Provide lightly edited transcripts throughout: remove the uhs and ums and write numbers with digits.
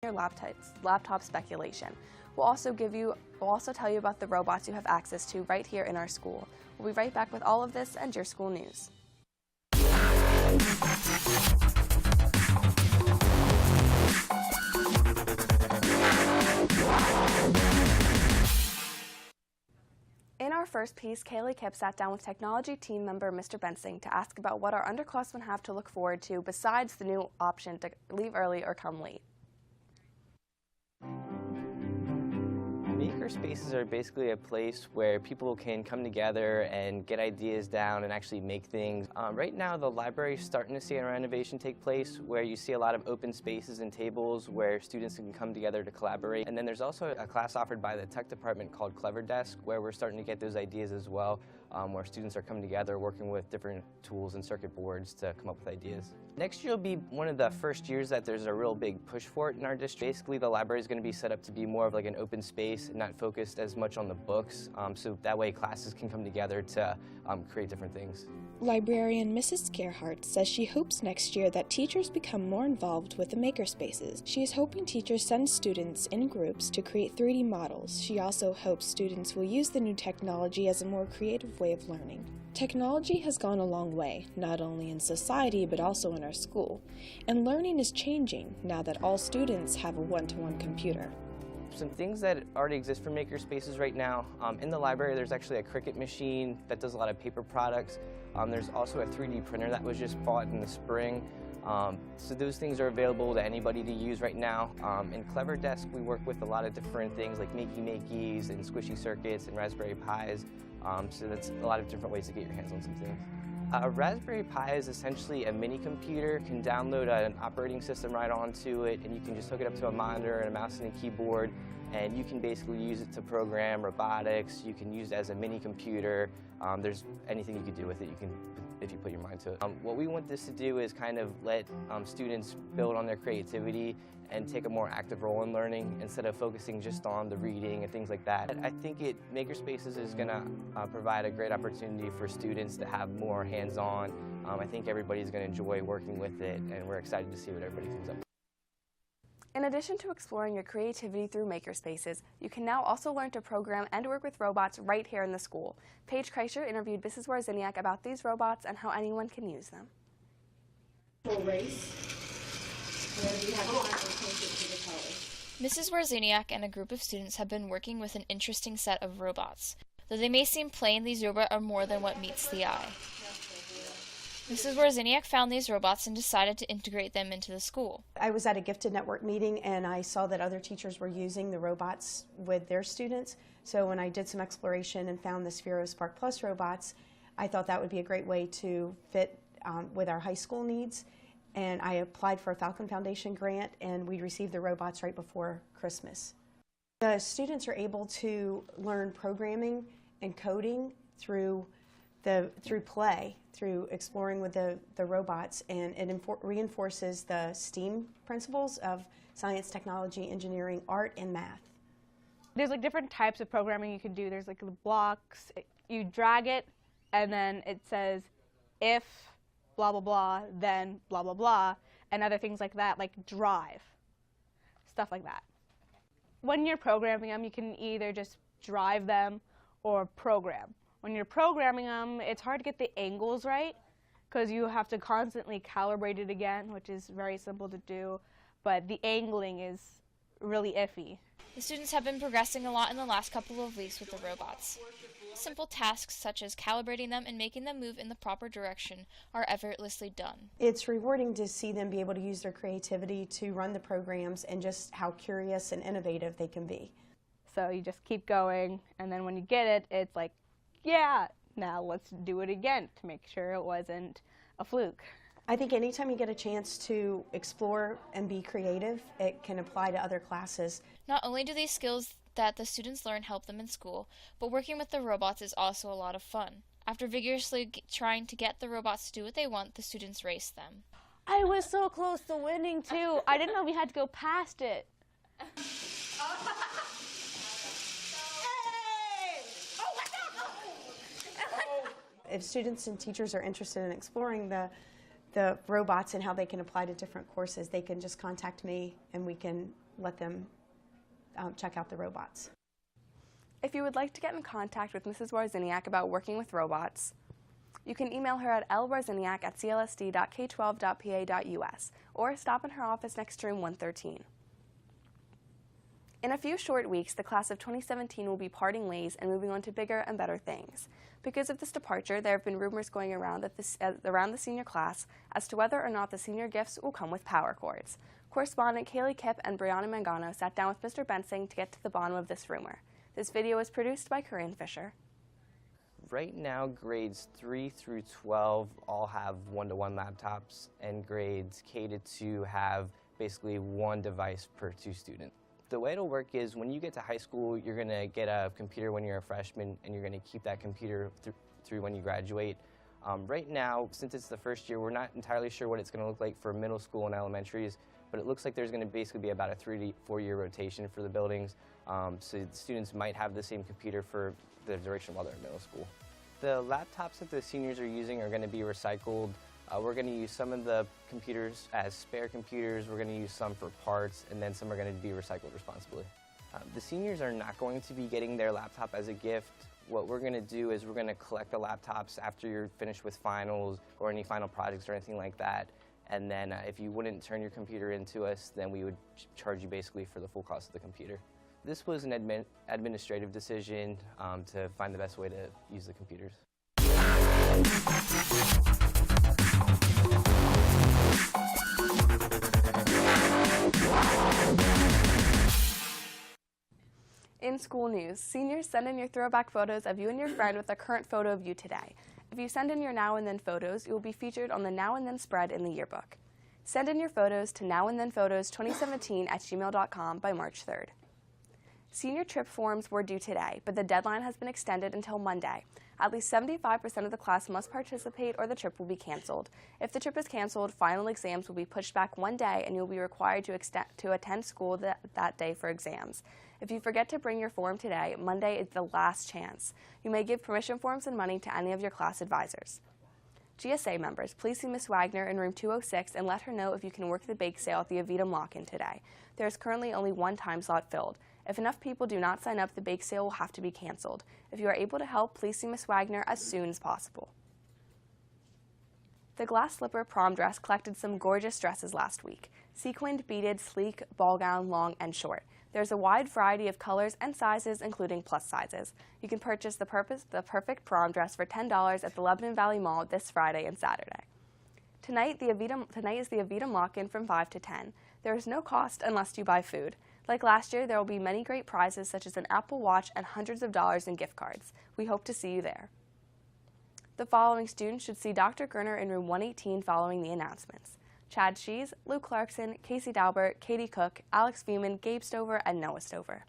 your laptop speculation. We'll also tell you about the robots you have access to right here in our school. We'll be right back with all of this and your school news. In our first piece, Kaylee Kipp sat down with technology team member Mr. Bensing to ask about what our underclassmen have to look forward to besides the new option to leave early or come late. Maker spaces are basically a place where people can come together and get ideas down and actually make things. Right now, the library is starting to see a renovation take place where you see a lot of open spaces and tables where students can come together to collaborate. And then there's also a class offered by the tech department called Clever Desk, where we're starting to get those ideas as well, where students are coming together working with different tools and circuit boards to come up with ideas. Next year will be one of the first years that there's a real big push for it in our district. Basically, the library is going to be set up to be more of like an open space and not focused as much on the books, so that way classes can come together to create different things. Librarian Mrs. Gerhardt says she hopes next year that teachers become more involved with the makerspaces. She is hoping teachers send students in groups to create 3D models. She also hopes students will use the new technology as a more creative way of learning. Technology has gone a long way, not only in society but also in our school, and learning is changing now that all students have a one-to-one computer. Some things that already exist for maker spaces right now. In the library, there's actually a Cricut machine that does a lot of paper products. There's also a 3D printer that was just bought in the spring. So those things are available to anybody to use right now. In Clever Desk, we work with a lot of different things like Makey-Makeys and squishy circuits and Raspberry Pis. So that's a lot of different ways to get your hands on some things. A Raspberry Pi is essentially a mini computer. You can download an operating system right onto it, and you can just hook it up to a monitor and a mouse and a keyboard, and you can basically use it to program robotics. You can use it as a mini computer. There's anything you can do with it, if you put your mind to it. What we want this to do is kind of let students build on their creativity and take a more active role in learning instead of focusing just on the reading and things like that. I think Makerspaces is going to provide a great opportunity for students to have more hands-on. I think everybody's going to enjoy working with it, and we're excited to see what everybody comes up with. In addition to exploring your creativity through makerspaces, you can now also learn to program and work with robots right here in the school. Paige Kreischer interviewed Mrs. Warziniak about these robots and how anyone can use them. Mrs. Warziniak and a group of students have been working with an interesting set of robots. Though they may seem plain, these robots are more than what meets the eye. Mrs. Warziniak found these robots and decided to integrate them into the school. I was at a Gifted Network meeting and I saw that other teachers were using the robots with their students. So when I did some exploration and found the Sphero Spark Plus robots, I thought that would be a great way to fit with our high school needs. And I applied for a Falcon Foundation grant, and we received the robots right before Christmas. The students are able to learn programming and coding through play, through exploring with the robots, and it reinforces the STEAM principles of science, technology, engineering, art, and math. There's like different types of programming you can do. There's like the blocks, you drag it, and then it says if blah, blah, blah, then blah, blah, blah, and other things like that, like drive, stuff like that. When you're programming them, you can either just drive them or program. When you're programming them, it's hard to get the angles right because you have to constantly calibrate it again, which is very simple to do, but the angling is really iffy. The students have been progressing a lot in the last couple of weeks with the robots. Simple tasks such as calibrating them and making them move in the proper direction are effortlessly done. It's rewarding to see them be able to use their creativity to run the programs and just how curious and innovative they can be. So you just keep going, and then when you get it, it's like, yeah, now let's do it again to make sure it wasn't a fluke. I think anytime you get a chance to explore and be creative, it can apply to other classes. Not only do these skills that the students learn help them in school, but working with the robots is also a lot of fun. After vigorously trying to get the robots to do what they want, the students race them. I was so close to winning too. I didn't know we had to go past it. Hey! If students and teachers are interested in exploring the the robots and how they can apply to different courses, they can just contact me and we can let them check out the robots. If you would like to get in contact with Mrs. Warziniak about working with robots, you can email her at lwarziniak@clsd.k12.pa.us or stop in her office next to room 113. In a few short weeks, the class of 2017 will be parting ways and moving on to bigger and better things. Because of this departure, there have been rumors going around around the senior class as to whether or not the senior gifts will come with power cords. Correspondent Kaylee Kipp and Brianna Mangano sat down with Mr. Bensing to get to the bottom of this rumor. This video was produced by Corinne Fisher. Right now, grades 3 through 12 all have one-to-one laptops, and grades K to 2 have basically one device per 2 students. The way it'll work is when you get to high school, you're going to get a computer when you're a freshman, and you're going to keep that computer through when you graduate. Right now, since it's the first year, we're not entirely sure what it's going to look like for middle school and elementaries, but it looks like there's going to basically be about a 3 to 4 year rotation for the buildings, so the students might have the same computer for the duration while they're in middle school. The laptops that the seniors are using are going to be recycled. We're going to use some of the computers as spare computers, we're going to use some for parts, and then some are going to be recycled responsibly. The seniors are not going to be getting their laptop as a gift. What we're going to do is we're going to collect the laptops after you're finished with finals or any final projects or anything like that. And then if you wouldn't turn your computer into us, then we would charge you basically for the full cost of the computer. This was an administrative decision to find the best way to use the computers. In school news, seniors, send in your throwback photos of you and your friend with a current photo of you today. If you send in your now and then photos, you will be featured on the Now and Then spread in the yearbook. Send in your photos to nowandthenphotos2017@gmail.com by March 3rd. Senior trip forms were due today, but the deadline has been extended until Monday. At least 75% of the class must participate or the trip will be canceled. If the trip is canceled, final exams will be pushed back one day and you'll be required to attend school that day for exams. If you forget to bring your form today, Monday is the last chance. You may give permission forms and money to any of your class advisors. GSA members, please see Ms. Wagner in room 206 and let her know if you can work the bake sale at the Avitum Lock-In today. There is currently only one time slot filled. If enough people do not sign up, the bake sale will have to be canceled. If you are able to help, please see Ms. Wagner as soon as possible. The Glass Slipper prom dress collected some gorgeous dresses last week. Sequined, beaded, sleek, ball gown, long, and short. There's a wide variety of colors and sizes, including plus sizes. You can purchase the perfect prom dress for $10 at the Lebanon Valley Mall this Friday and Saturday. Tonight is the Avitum Lock-In from 5 to 10. There is no cost unless you buy food. Like last year, there will be many great prizes such as an Apple Watch and hundreds of dollars in gift cards. We hope to see you there. The following students should see Dr. Gerner in room 118 following the announcements: Chad Shees, Luke Clarkson, Casey Dalbert, Katie Cook, Alex Feuman, Gabe Stover, and Noah Stover.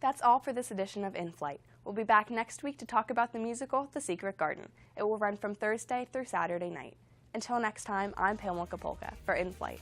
That's all for this edition of In Flight. We'll be back next week to talk about the musical The Secret Garden. It will run from Thursday through Saturday night. Until next time, I'm Pamela Kapolka for In Flight.